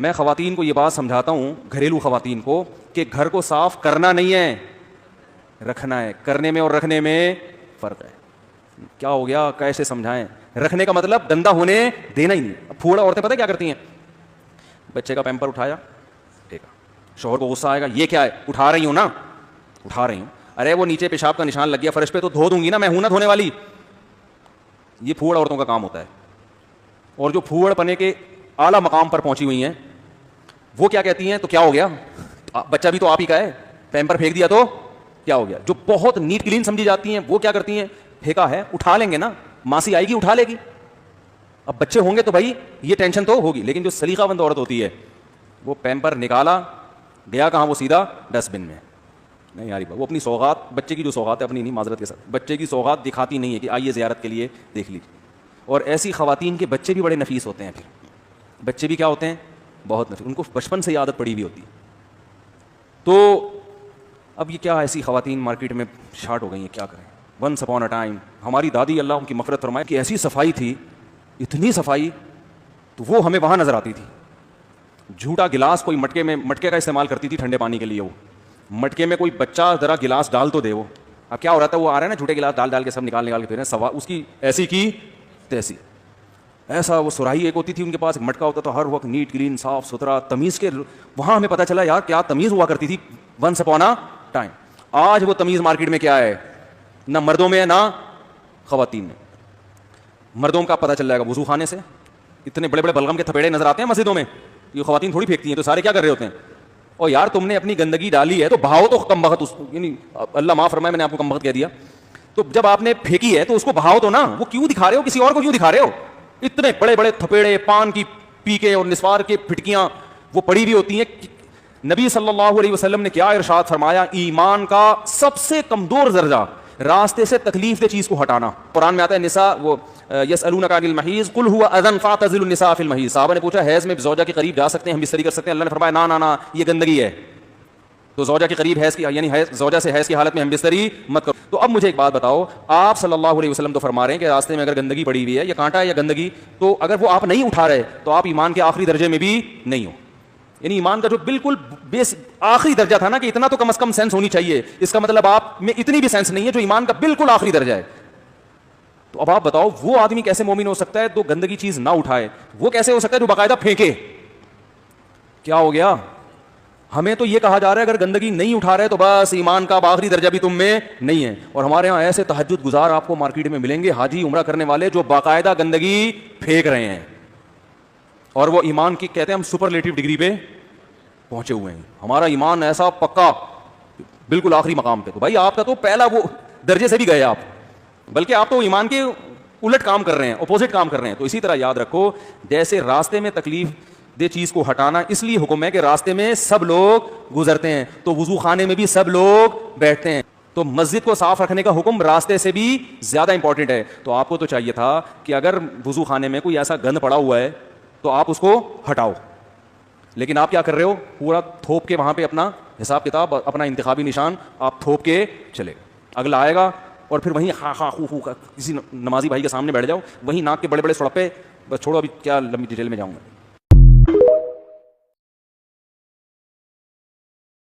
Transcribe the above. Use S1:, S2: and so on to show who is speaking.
S1: میں خواتین کو یہ بات سمجھاتا ہوں، گھریلو خواتین کو، کہ گھر کو صاف کرنا نہیں ہے، رکھنا ہے۔ کرنے میں اور رکھنے میں فرق ہے۔ کیا ہو گیا، کیسے سمجھائیں؟ رکھنے کا مطلب گندا ہونے دینا ہی نہیں۔ اب پھوڑا عورتیں پتہ کیا کرتی ہیں؟ بچے کا پیمپر اٹھایا، ٹھیک ہے، شوہر کو غصہ آئے گا، یہ کیا ہے؟ اٹھا رہی ہوں نا، اٹھا رہی ہوں۔ ارے وہ نیچے پیشاب کا نشان لگ گیا فرش پہ تو دھو دوں گی نا، میں ہوں نا دھونے والی۔ یہ پھوڑ عورتوں کا کام ہوتا ہے۔ اور جو پھوڑ پنے کے اعلیٰ مقام پر پہنچی ہوئی ہیں وہ کیا کہتی ہیں؟ تو کیا ہو گیا، بچہ بھی تو آپ ہی کا ہے، پیمپر پھینک دیا تو کیا ہو گیا؟ جو بہت نیٹ کلین سمجھی جاتی ہیں وہ کیا کرتی ہیں؟ پھینکا ہے، اٹھا لیں گے نا، ماسی آئے گی اٹھا لے گی۔ اب بچے ہوں گے تو بھائی یہ ٹینشن تو ہوگی، لیکن جو سلیقہ مند عورت ہوتی ہے وہ پیمپر نکالا، گیا کہاں؟ وہ سیدھا ڈسٹ بن میں۔ نہیں یار، وہ اپنی سوغات، بچے کی جو سوغات ہے، اپنی نہیں، معذرت کے ساتھ، بچے کی سوغات دکھاتی نہیں ہے کہ آئیے زیارت کے لیے دیکھ لیجیے۔ اور ایسی خواتین کے بچے بھی بڑے نفیس ہوتے ہیں، پھر بچے بھی کیا ہوتے ہیں؟ بہت نفیس، ان کو بچپن سے ہی عادت پڑی ہوئی ہوتی ہے۔ تو اب یہ کیا ایسی خواتین مارکیٹ میں شارٹ ہو گئی ہیں، کیا کریں؟ ونس اپون اے ٹائم ہماری دادی، اللہ ان کی مغفرت فرمائے، کہ ایسی صفائی تھی، اتنی صفائی، تو وہ ہمیں وہاں نظر آتی تھی۔ جھوٹا گلاس کوئی مٹکے میں، مٹکے کا استعمال کرتی تھی ٹھنڈے پانی کے لیے، وہ مٹکے میں کوئی بچہ ذرا گلاس ڈال تو دے، وہ اب کیا ہو رہا تھا، وہ آ رہا ہے نا جھوٹے گلاس ڈال ڈال کے سب نکال کے پھر سوا اس کی ایسی کی تیسی۔ ایسا وہ سراہی ایک ہوتی تھی ان کے پاس، ایک مٹکا ہوتا تھا، ہر وقت نیٹ کلین صاف ستھرا تمیز کے۔ وہاں ہمیں پتہ چلا یار کیا تمیز ہوا کرتی تھی ونس اپون اے ٹائم۔ آج وہ تمیز مارکیٹ میں کیا ہے؟ نہ مردوں میں ہے نہ خواتین میں۔ مردوں کا پتہ چل جائے گا وضو خانے سے، اتنے بڑے بڑے بلغم کے تھپیڑے نظر آتے ہیں مسجدوں میں، یہ خواتین تھوڑی پھینکتی ہیں، تو سارے کیا کر رہے ہوتے ہیں؟ اور یار تم نے اپنی گندگی ڈالی ہے تو بہاؤ تو کم بخت، یعنی اللہ معاف فرمائے میں نے آپ کو کم بخت کہہ دیا، تو جب آپ نے پھینکی ہے تو اس کو بہاؤ تو نا، وہ کیوں دکھا رہے ہو؟ کسی اور کو کیوں دکھا رہے ہو؟ اتنے بڑے بڑے تھپیڑے، پان کی پیکیں اور نسوار کے پھٹکیاں وہ پڑی ہوئی ہوتی ہیں۔ نبی صلی اللہ علیہ وسلم نے کیا ارشاد فرمایا؟ ایمان کا سب سے کمزور درجہ راستے سے تکلیف دہ چیز کو ہٹانا۔ قرآن میں آتا ہے نساء وہ یسألونک عن المحیض قل هو اذن فاعتزلوا النساء فی المحیض۔ صحابہ نے پوچھا حیض میں زوجہ کے قریب جا سکتے ہیں، ہم بستری کر سکتے ہیں؟ اللہ نے فرمایا نا نا نا، یہ گندگی ہے، تو زوجہ کے قریب حیض کی، یعنی زوجہ سے حیض کی حالت میں ہم بستری مت کرو۔ تو اب مجھے ایک بات بتاؤ، آپ صلی اللہ علیہ وسلم تو فرما رہے ہیں کہ راستے میں اگر گندگی پڑی ہوئی ہے یا کانٹا ہے یا گندگی، تو اگر وہ آپ نہیں اٹھا رہے تو آپ ایمان کے آخری درجے میں بھی نہیں ہو۔ یعنی ایمان کا جو بالکل بیس آخری درجہ تھا نا، کہ اتنا تو کم از کم سینس ہونی چاہیے، اس کا مطلب آپ میں اتنی بھی سینس نہیں ہے جو ایمان کا بالکل آخری درجہ ہے۔ تو اب آپ بتاؤ وہ آدمی کیسے مومن ہو سکتا ہے تو گندگی چیز نہ اٹھائے؟ وہ کیسے ہو سکتا ہے جو باقاعدہ پھینکے؟ کیا ہو گیا؟ ہمیں تو یہ کہا جا رہا ہے اگر گندگی نہیں اٹھا رہے تو بس ایمان کا آخری درجہ بھی تم میں نہیں ہے۔ اور ہمارے ہاں ایسے تہجد گزار آپ کو مارکیٹ میں ملیں گے، حاجی عمرہ کرنے والے، جو باقاعدہ گندگی پھینک رہے ہیں، اور وہ ایمان کی کہتے ہیں ہم سپرلیٹو ڈگری پہ پہنچے ہوئے ہیں، ہمارا ایمان ایسا پکا بالکل آخری مقام پہ۔ تو بھائی آپ کا تو پہلا وہ درجے سے بھی گئے آپ، بلکہ آپ تو ایمان کے الٹ کام کر رہے ہیں، اپوزٹ کام کر رہے ہیں۔ تو اسی طرح یاد رکھو، جیسے راستے میں تکلیف دے چیز کو ہٹانا اس لیے حکم ہے کہ راستے میں سب لوگ گزرتے ہیں، تو وضو خانے میں بھی سب لوگ بیٹھتے ہیں، تو مسجد کو صاف رکھنے کا حکم راستے سے بھی زیادہ امپورٹنٹ ہے۔ تو آپ کو تو چاہیے تھا کہ اگر وضو خانے میں کوئی ایسا گند پڑا ہوا ہے تو آپ اس کو ہٹاؤ، لیکن آپ کیا کر رہے ہو؟ پورا تھوپ کے وہاں پہ اپنا حساب کتاب، اپنا انتخابی نشان آپ تھوپ کے چلے گا۔ اگلا آئے گا اور پھر وہیں خا خا خو خو کسی نمازی بھائی کے سامنے بیٹھ جاؤ، وہیں ناک کے بڑے بڑے سڑپے، بس چھوڑو ابھی کیا لمبی ڈیٹیل میں جاؤں گا۔